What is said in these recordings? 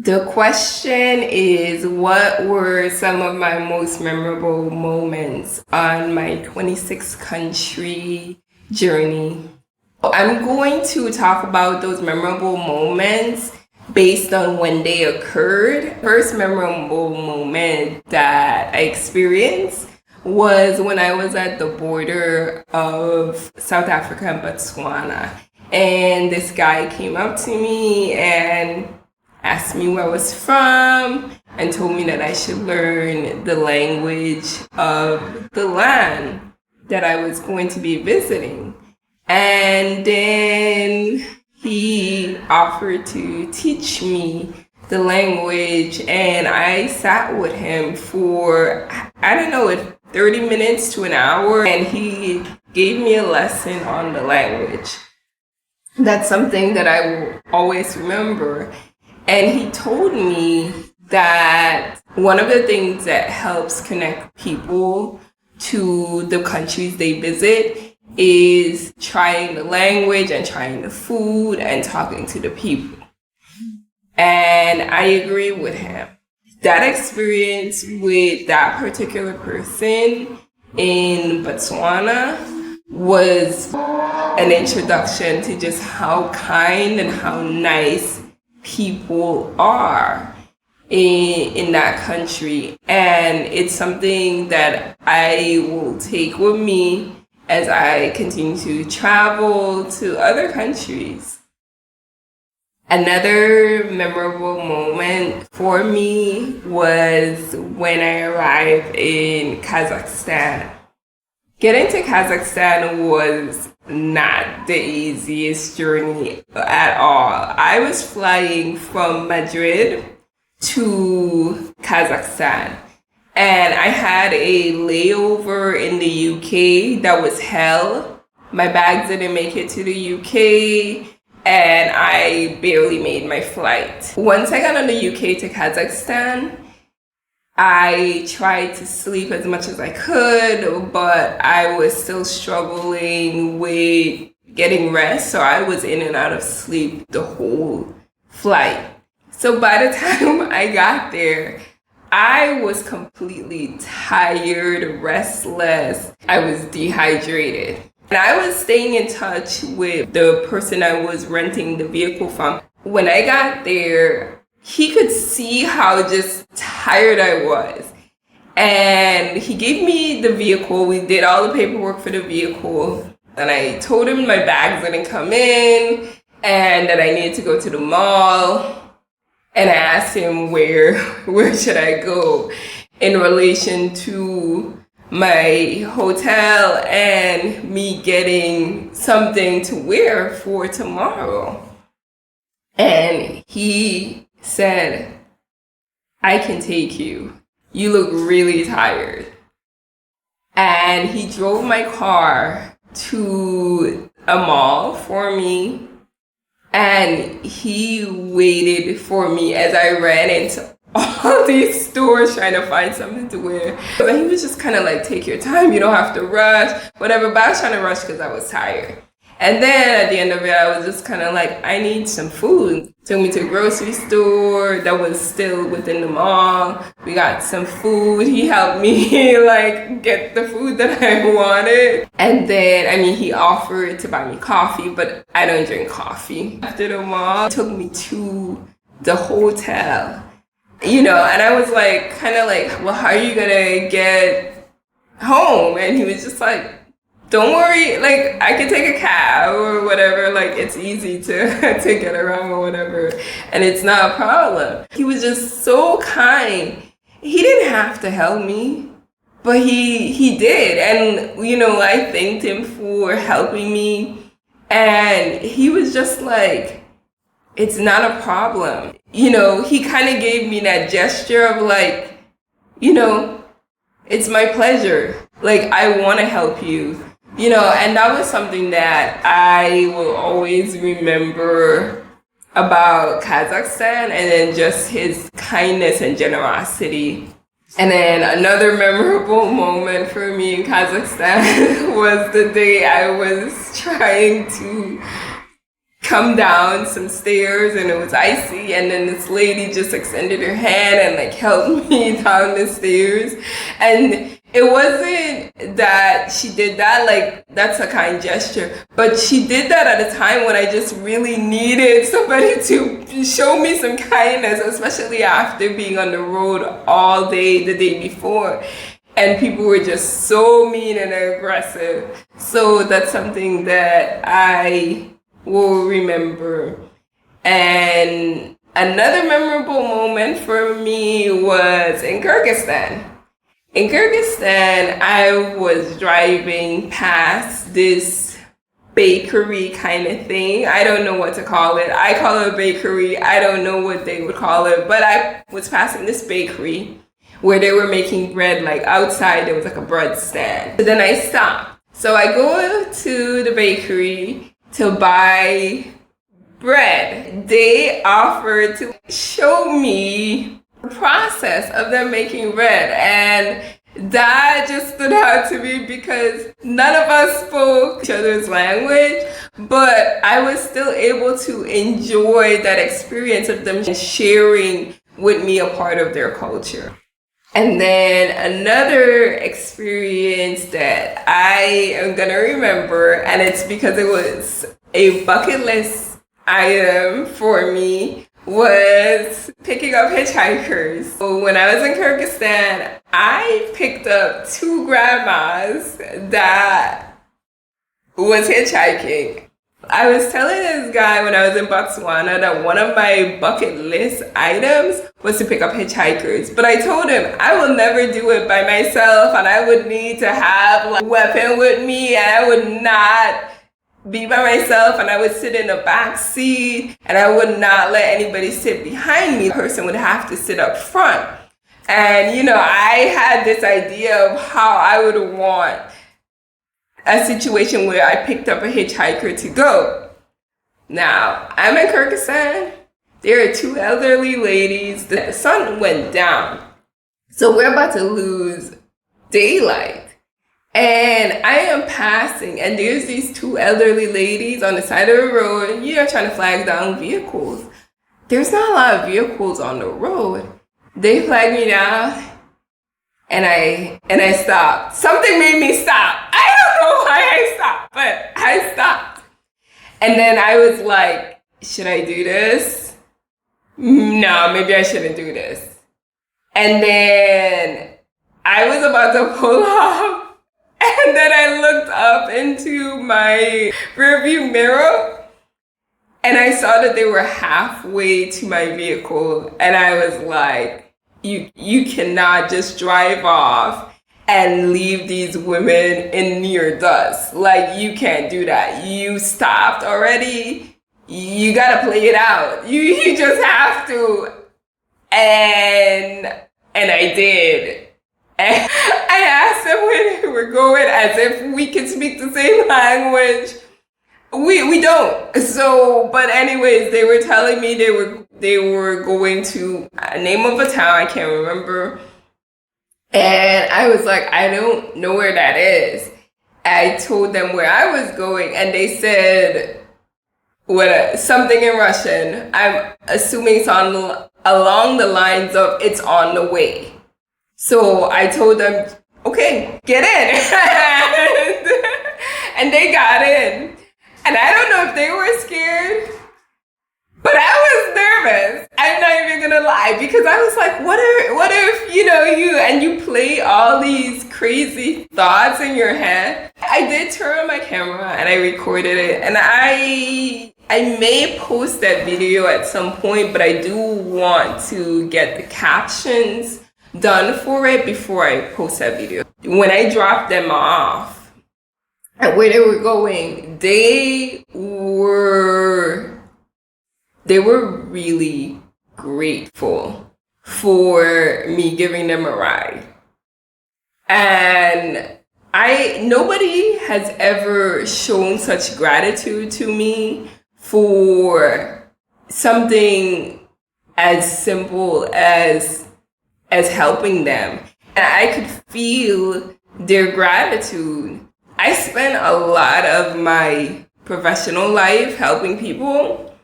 The question is, what were some of my most memorable moments on my 26 country journey? I'm going to talk about those memorable moments based on when they occurred. First memorable moment that I experienced was when I was at the border of South Africa and Botswana. And this guy came up to me and asked me where I was from and told me that I should learn the language of the land that I was going to be visiting. And then he offered to teach me the language, and I sat with him for, I don't know, 30 minutes to an hour, and he gave me a lesson on the language. That's something that I will always remember. And he told me that one of the things that helps connect people to the countries they visit is trying the language and trying the food and talking to the people. And I agree with him. That experience with that particular person in Botswana was an introduction to just how kind and how nice people are in that country. And it's something that I will take with me as I continue to travel to other countries. Another memorable moment for me was when I arrived in Kazakhstan. Getting to Kazakhstan was not the easiest journey at all. I was flying from Madrid to Kazakhstan, and I had a layover in the UK that was hell. My bags didn't make it to the UK, and I barely made my flight. Once I got on the UK to Kazakhstan, I tried to sleep as much as I could, but I was still struggling with getting rest, so I was in and out of sleep the whole flight. So by the time I got there, I was completely tired, restless. I was dehydrated. And I was staying in touch with the person I was renting the vehicle from. When I got there, he could see how just tired I was. And he gave me the vehicle. We did all the paperwork for the vehicle. And I told him my bags didn't come in and that I needed to go to the mall. And I asked him where should I go in relation to my hotel and me getting something to wear for tomorrow. And he said, I can take you. You look really tired. And he drove my car to a mall for me. And he waited for me as I ran into all these stores trying to find something to wear. And he was just kind of like, take your time, you don't have to rush, whatever. But I was trying to rush because I was tired. And then at the end of it, I was just kind of like, I need some food. Took me to a grocery store that was still within the mall. We got some food. He helped me like get the food that I wanted. And then, he offered to buy me coffee, but I don't drink coffee. After the mall, he took me to the hotel, and I was like, kind of like, well, how are you gonna get home? And he was just like, don't worry, like, I could take a cab or whatever, like, it's easy to get around or whatever, and it's not a problem. He was just so kind. He didn't have to help me, but he did, and, I thanked him for helping me, and he was just like, it's not a problem. He kind of gave me that gesture of like, it's my pleasure. Like, I want to help you. And that was something that I will always remember about Kazakhstan, and then just his kindness and generosity. And then another memorable moment for me in Kazakhstan was the day I was trying to come down some stairs and it was icy, and then this lady just extended her hand and like helped me down the stairs. And it wasn't that she did that, like that's a kind gesture, but she did that at a time when I just really needed somebody to show me some kindness, especially after being on the road all day the day before. And people were just so mean and aggressive. So that's something that I will remember. And another memorable moment for me was in Kyrgyzstan. In Kyrgyzstan, I was driving past this bakery kind of thing. I don't know what to call it. I call it a bakery. I don't know what they would call it. But I was passing this bakery where they were making bread, like outside there was like a bread stand. So then I stopped. So I go to the bakery to buy bread. They offered to show me the process of them making bread, and that just stood out to me because none of us spoke each other's language, but I was still able to enjoy that experience of them sharing with me a part of their culture. And then another experience that I am gonna remember, and it's because it was a bucket list item for me, was picking up hitchhikers. So when I was in Kyrgyzstan, I picked up two grandmas that was hitchhiking. I was telling this guy when I was in Botswana that one of my bucket list items was to pick up hitchhikers. But I told him I will never do it by myself, and I would need to have like a weapon with me, and I would not be by myself, and I would sit in the back seat, and I would not let anybody sit behind me. The person would have to sit up front. And I had this idea of how I would want a situation where I picked up a hitchhiker to go. Now, I'm in Kyrgyzstan. There are two elderly ladies. The sun went down. So we're about to lose daylight. And I am passing, and there's these two elderly ladies on the side of the road, and trying to flag down vehicles. There's not a lot of vehicles on the road. They flagged me down, and I stopped. Something made me stop. I don't know why I stopped, but I stopped. And then I was like, should I do this? No, maybe I shouldn't do this. And then I was about to pull off. And then I looked up into my rearview mirror, and I saw that they were halfway to my vehicle. And I was like, you cannot just drive off and leave these women in near dust. Like, you can't do that. You stopped already. You gotta play it out. You just have to. And I did. And I asked them where they were going, as if we could speak the same language. We don't. So, but anyways, they were telling me they were going to a name of a town, I can't remember. And I was like, I don't know where that is. I told them where I was going, and they said something in Russian. I'm assuming it's along the lines of it's on the way. So I told them, okay, get in. And they got in. And I don't know if they were scared, but I was nervous. I'm not even gonna lie, because I was like, what if you play all these crazy thoughts in your head. I did turn on my camera and I recorded it, and I may post that video at some point, but I do want to get the captions done for it before I post that video. When I dropped them off and where they were going, they were really grateful for me giving them a ride. And nobody has ever shown such gratitude to me for something as simple as helping them. And I could feel their gratitude. I spent a lot of my professional life, helping people.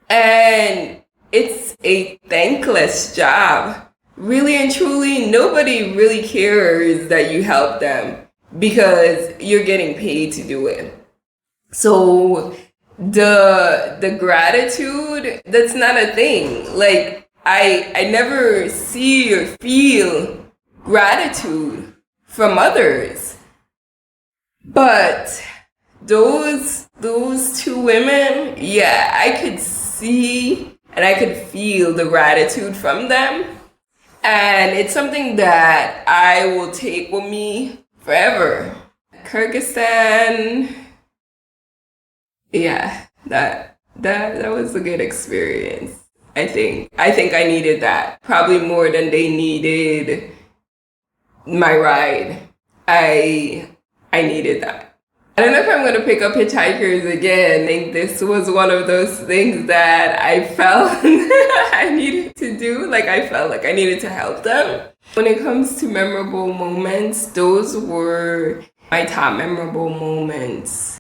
And it's a thankless job. Really and truly, nobody really cares that you help them because you're getting paid to do it. So the gratitude, that's not a thing. Like I never see or feel gratitude from others. But those two women, yeah, I could see and I could feel the gratitude from them. And it's something that I will take with me forever. Kyrgyzstan, yeah, that was a good experience. I think I needed that probably more than they needed my ride. I needed that. I don't know if I'm going to pick up Hitchhikers again. I think this was one of those things that I felt I needed to do. Like, I felt like I needed to help them. When it comes to memorable moments, those were my top memorable moments.